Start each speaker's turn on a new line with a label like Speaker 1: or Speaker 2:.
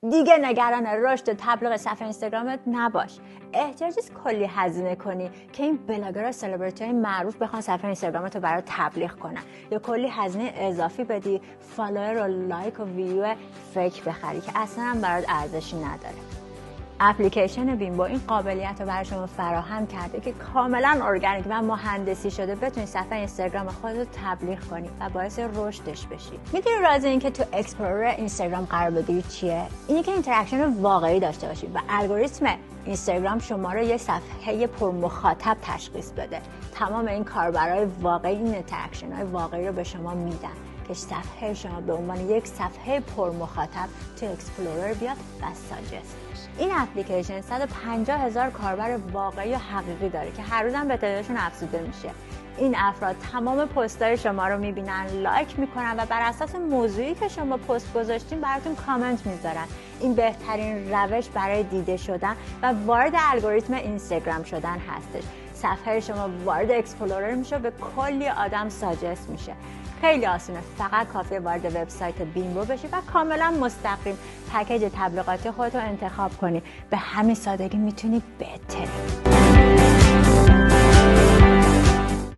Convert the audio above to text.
Speaker 1: دیگه نگران رشد تبلیغ صفحه اینستاگرامت نباش. احتیاج نیست کلی هزینه کنی که این بلاگرها سلبریتی‌های معروف بخوان صفحه اینستاگرامت رو برات تبلیغ کنن یا کلی هزینه اضافی بدی فالوور و لایک و ویو فیک بخری که اصلا هم برات ارزشی نداره. اپلیکیشن بیمبو این قابلیت رو برای شما فراهم کرده که کاملا ارگانیک و مهندسی شده بتونید صفحه اینستاگرام خودت رو تبلیغ کنی و باعث رشدش بشی. میدونی راز این که تو اکسپلورر اینستاگرام قرار بگیری چیه؟ اینی که اینتراکشن واقعی داشته باشی و الگوریتم اینستاگرام شما رو یه صفحه پر مخاطب تشخیص بده. تمام این کاربرای واقعی این اینتراکشن های واقعی رو به شما میدن که صفحه شما به عنوان یک صفحه پر مخاطب تو اکسپلورر بیاد و ساجست. این اپلیکیشن 150,000 کاربر واقعی و حقیقی داره که هر روز هم به تعدادشون افزوده میشه. این افراد تمام پست‌های شما رو میبینن، لایک میکنن و بر اساس موضوعی که شما پست گذاشتین براتون کامنت میذارن. این بهترین روش برای دیده شدن و وارد الگوریتم اینستاگرام شدن هستش. صفحه شما وارد اکسپلورر میشه، به کلی آدم ساجست میشه. خیلی آسونه، فقط کافیه وارد وبسایت بیمبو بشی و کاملا مستقیم پکیج تبلیغاتی خودت رو انتخاب کنی. به همین سادگی میتونی بهتری